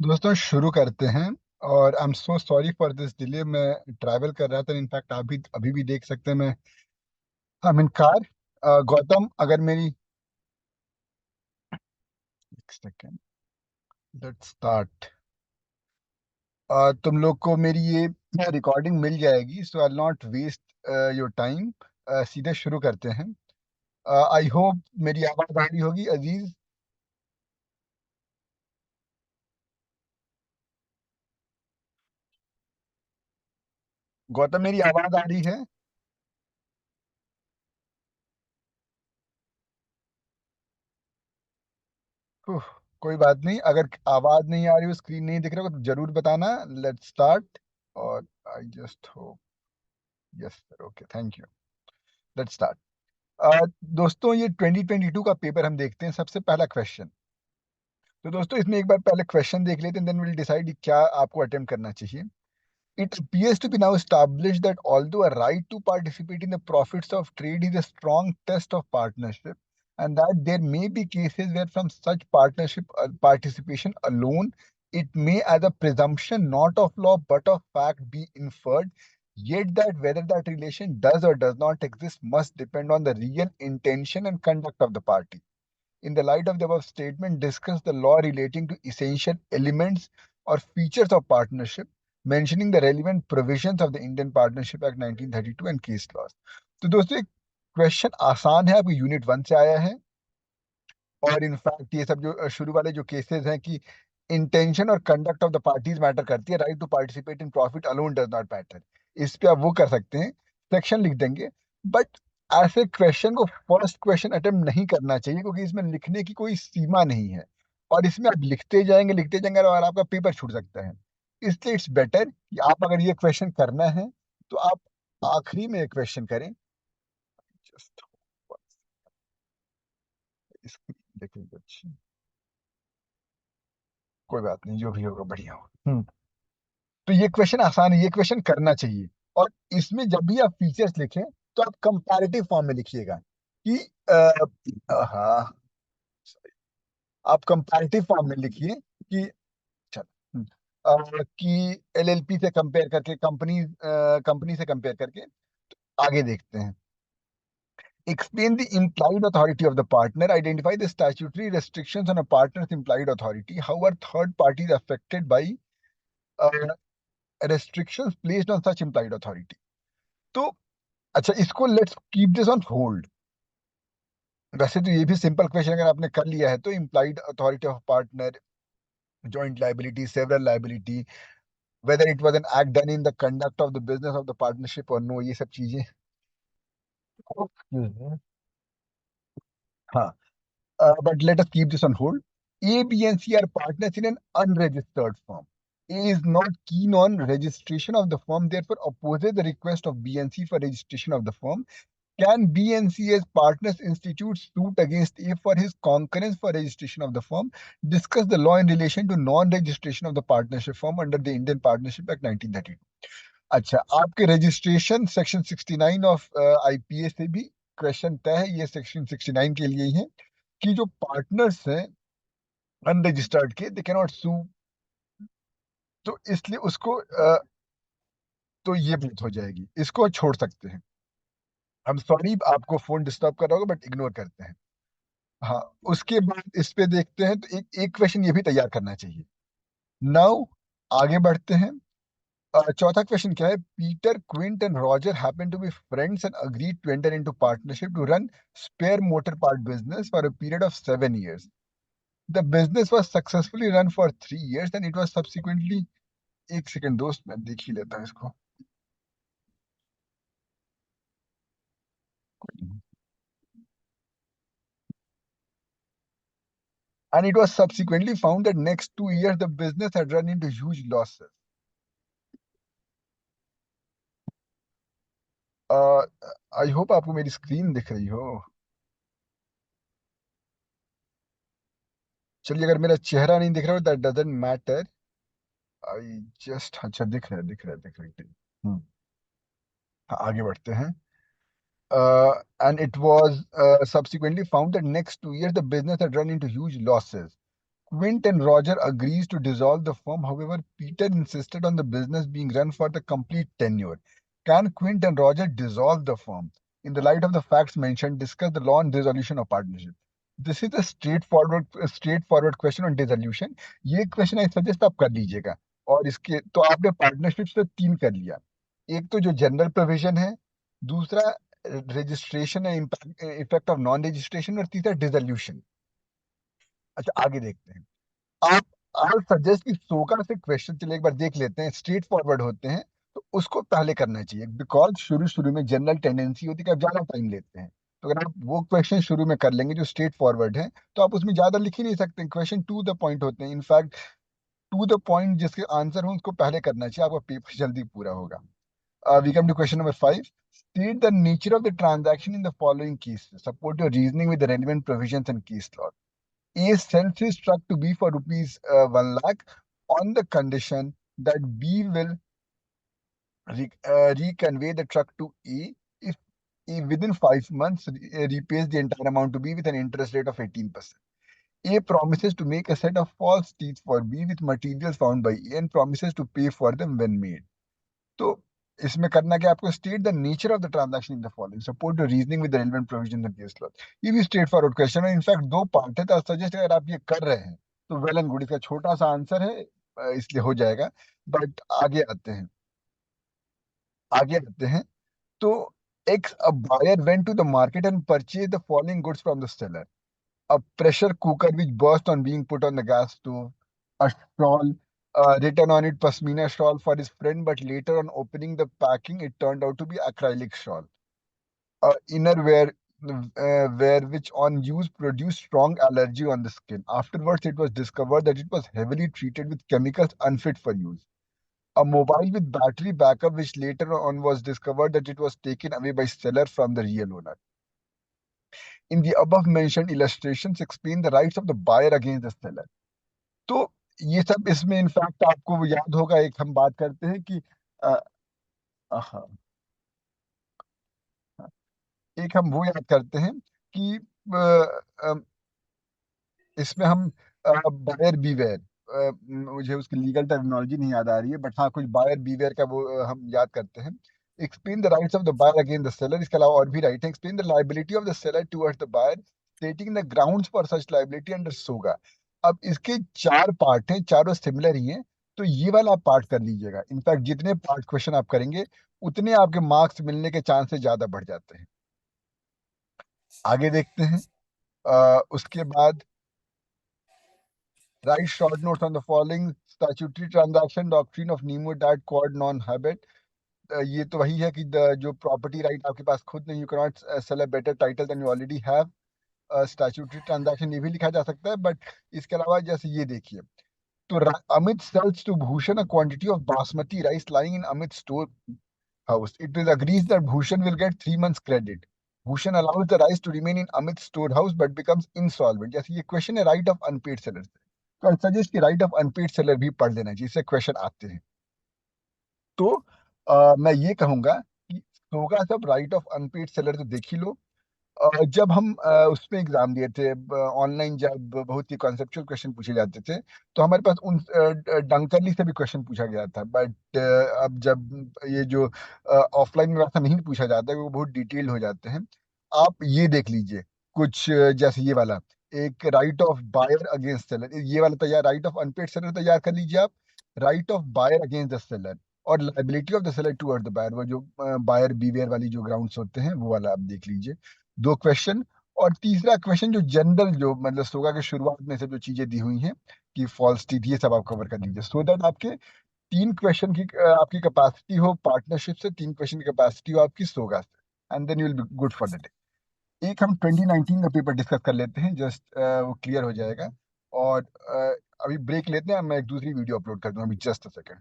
दोस्तों शुरू करते हैं। और I am so sorry for this delay. मैं ट्रैवल कर रहा था। इनफैक्ट आप भी अभी भी देख सकते हैं, मैं आई मीन कार। गौतम, अगर मेरी एक सेकेंड, लेट्स स्टार्ट। तुम लोग को मेरी ये रिकॉर्डिंग मिल जाएगी, सो आई नॉट वेस्ट योर टाइम। सीधे शुरू करते हैं। आई होप मेरी आवाज आ रही होगी अजीज। गौतम, मेरी आवाज आ रही है? उफ, कोई बात नहीं। अगर आवाज नहीं आ रही हो, स्क्रीन नहीं दिख रहा हो तो जरूर बताना। Let's start. और I just hope, yes sir, okay, thank you. Let's start. दोस्तों, ये 2022 का पेपर हम देखते हैं। सबसे पहला क्वेश्चन। तो दोस्तों, इसमें एक बार पहले क्वेश्चन देख लेते हैं, देन विल डिसाइड क्या आपको अटेम्प्ट करना चाहिए। It appears to be now established that although a right to participate in the profits of trade is a strong test of partnership, and that there may be cases where from such partnership participation alone, it may, as a presumption not of law but of fact, be inferred, yet that whether that relation does or does not exist must depend on the real intention and conduct of the party. In the light of the above statement, discuss the law relating to essential elements or features of partnership, mentioning the relevant provisions of the Indian Partnership Act 1932 and case laws. तो दोस्तों, एक question आसान है, आपको unit 1 से आया है। और इनफैक्ट ये सब जो शुरू वाले जो केसेस हैं कि इंटेंशन और conduct of the parties matter करती है, right to participate in profit alone does not matter, इस पे आप वो कर सकते हैं, सेक्शन लिख देंगे। बट ऐसे क्वेश्चन को फर्स्ट क्वेश्चन अटेम्प्ट नहीं करना चाहिए, क्योंकि इसमें लिखने की कोई सीमा नहीं है। और इसमें आप लिखते जाएंगे और आपका पेपर छूट सकता है। इसलिए इट्स बेटर कि आप अगर ये क्वेश्चन करना है तो आप आखिरी में एक क्वेश्चन करें। जस्ट इसकी देखेंगे अच्छी, कोई बात नहीं, जो भी होगा बढ़िया हो। तो ये क्वेश्चन आसान है, ये क्वेश्चन करना चाहिए। और इसमें जब भी आप फीचर्स लिखें तो आप कंपैरेटिव फॉर्म में लिखिएगा कि हाँ, आप कंपैरेटिव फॉर्म में लिखिए कि चल कि एलएलपी से कंपेयर करके, कंपनी से कंपेयर करके। आगे देखते हैं। Explain the implied authority of the partner. Identify the statutory restrictions on a partner's implied authority. How are third parties affected by uh, restrictions placed on such implied authority? तो अच्छा, इसको let's keep this on hold. वैसे तो ये भी simple question अगर आपने कर लिया है तो implied authority of partner, joint liability, several liability, whether it was an act done in the conduct of the business of the partnership और नो, ये सब चीजें। Excuse me. हाँ, but let us keep this on hold. A, B, and C are partners in an unregistered firm. A is not keen on registration of the firm, therefore opposes the request of B and C for registration of the firm. Can B and C as partners institute suit against A for his concurrence for registration of the firm? Discuss the law in relation to non-registration of the partnership firm under the Indian Partnership Act 1932. अच्छा, आपके registration section 69 of IPA से भी question तय है। ये section 69 के लिए ही है कि जो पार्टनर्स हैं अनरजिस्टर्ड के, दे कैन नॉट सू। तो इसलिए उसको तो ये बात हो जाएगी, इसको छोड़ सकते हैं। हम सॉरी, आपको फोन डिस्टर्ब कर रहा होगा, बट इग्नोर करते हैं। हाँ, उसके बाद इस पे देखते हैं तो एक एक क्वेश्चन ये भी तैयार करना चाहिए। नाउ आगे बढ़ते हैं। चौथा क्वेश्चन क्या है? Peter, Quint and Roger happen to be friends and agreed to enter into partnership to run spare motor part business for a period of 7 years. The business was successfully run for 3 years and it was subsequently, एक second दोस्त, मैं देख ही लेता हूँ इसको। And it was subsequently found that next 2 years the business had run into huge losses. I hope आपको मेरी screen दिख रही हो। चलिए, अगर मेरा चेहरा नहीं दिख रहा हो that doesn't matter. I just, अच्छा, दिख रहा है। हाँ, आगे बढ़ते हैं। And it was subsequently found that next 2 years the business had run into huge losses. Quint and Roger agrees to dissolve the firm. However, Peter insisted on the business being run for the complete tenure. Can Quint and Roger dissolve the firm? In the light of the facts mentioned, discuss the law on dissolution of partnership. This is a straightforward question on dissolution. ये question I suggest आप कर लीजिएगा। और इसके तो आपने partnership से 3 कर लिया। एक तो जो जनरल प्रोविजन है, दूसरा रजिस्ट्रेशन है, इफेक्ट ऑफ नॉन रजिस्ट्रेशन, और तीसरा डिसोल्यूशन। अच्छा, आगे देखते हैं। आप आई सजेस्ट कि सोका से क्वेश्चन चलिए एक बार देख लेते हैं, स्ट्रेट फॉरवर्ड होते हैं, तो उसको पहले करना चाहिए, बिकॉज शुरू शुरू में जनरल टेंडेंसी होती है कि आप ज्यादा टाइम लेते हैं। तो अगर आप वो क्वेश्चन शुरू में कर लेंगे जो स्ट्रेट फॉरवर्ड है, तो आप उसमें ज्यादा लिख ही नहीं सकते। क्वेश्चन टू द पॉइंट होते हैं, इनफैक्ट टू द पॉइंट जिसके आंसर हो उसको पहले करना चाहिए, आपका पेपर जल्दी पूरा होगा। We come to question number 5. State the nature of the transaction in the following case. Support your reasoning with the relevant provisions and case law. A sells his truck to B for rupees 1 lakh on the condition that B will reconvey the truck to A if A within 5 months repays the entire amount to B with an interest rate of 18%. A promises to make a set of false teeth for B with materials found by A and promises to pay for them when made. तो इसमें करना क्या आपको, state the nature of the transaction in the following, support your reasoning with the relevant provision in case law. ये भी straight forward question है, in fact 2 part है, तो सजेस्ट अगर आप ये कर रहे हैं तो वेल एंड गुड, इसका छोटा सा आंसर है, इसलिए हो जाएगा। बट आगे आते हैं तो X a buyer went to the market and purchase the following goods from the seller: a pressure cooker which burst on being put on the gas stove, a shawl written on it Pasmina shawl for his friend, but later on opening the packing, it turned out to be acrylic shawl, innerwear wear which on use produced strong allergy on the skin. Afterwards, it was discovered that it was heavily treated with chemicals unfit for use. A mobile with battery backup, which later on was discovered that it was taken away by seller from the real owner. In the above mentioned illustrations explain the rights of the buyer against the seller. तो ये सब इसमें in fact आपको वो याद होगा, एक हम बात करते हैं कि अ, हाँ, एक हम वो याद करते हैं कि इसमें हम बायर बीवेयर, मुझे उसकी लीगल टर्मिनोलॉजी नहीं याद आ रही है, बट हाँ कुछ बायर बीवेयर का वो हम याद करते हैं। Explain the rights of the buyer against the seller, इसके अलावा और भी राइट है। Explain the liability of the seller towards the buyer, stating the grounds for such liability under SOGA. अब इसके 4 पार्ट हैं, चारों सिमिलर ही हैं, तो ये वाला आप पार्ट कर लीजिएगा। इनफैक्ट जितने पार्ट क्वेश्चन आप करेंगे उतने आपके मार्क्स मिलने के चांसेस ज्यादा बढ़ जाते हैं। आगे देखते हैं। उसके बाद write short notes on the following: statutory transaction, doctrine of nemo dat quod non habet। ये तो वही है कि जो प्रॉपर्टी राइट आपके पास खुद नहीं, you can not sell a better title than you already have. Statutory transaction ये भी लिखा जा सकता है, बट इसके अलावा जैसे ये देखिए, तो Amit sells to Bhushan a quantity of basmati rice lying in Amit store house. It is agreed that Bhushan will get 3 months credit. Bhushan allows the rice to remain in Amit's storehouse but becomes insolvent. जैसे ये question है right of unpaired seller से, तो I suggest कि right of unpaired seller भी पढ़ लेना चाहिए, इससे क्वेश्चन आते हैं। तो मैं ये कहूंगा कि होगा सब राइट ऑफ अनपेड सेलर तो देख ही लो। जब हम उसमें एग्जाम दिए थे ऑनलाइन, जब बहुत ही कॉन्सेप्चुअल क्वेश्चन पूछे जाते थे, तो हमारे पास उन डंकरली से भी क्वेश्चन पूछा गया था, बट अब जब ये जो ऑफलाइन में वैसा नहीं पूछा जाता है, वो बहुत डिटेल हो जाते हैं। आप ये देख लीजिए कुछ जैसे ये वाला, एक right of buyer against seller, ये वाला तैयार, राइट ऑफ अनपेड सेलर तैयार कर लीजिए आप। Right of buyer against the seller और liability of the seller toward the buyer, वो जो बायर बीवेयर वाली जो ग्राउंड्स होते हैं वो वाला आप देख लीजिए। 2 क्वेश्चन। और तीसरा क्वेश्चन जो जनरल, जो मतलब सोगा के शुरुआत में से जो चीजें दी हुई हैं कि फॉल्स टीथ, ये सब आप कवर कर लीजिए, सो दैट आपके 3 क्वेश्चन की आपकी कैपेसिटी हो पार्टनरशिप से, 3 क्वेश्चन की कैपेसिटी हो आपकी सोगा से, and then you will be good for the day. एक हम 2019 का पेपर डिस्कस कर लेते हैं, जस्ट वो क्लियर हो जाएगा। और अभी ब्रेक लेते हैं, मैं एक दूसरी वीडियो अपलोड कर दूंगा अभी, जस्ट अ सेकेंड।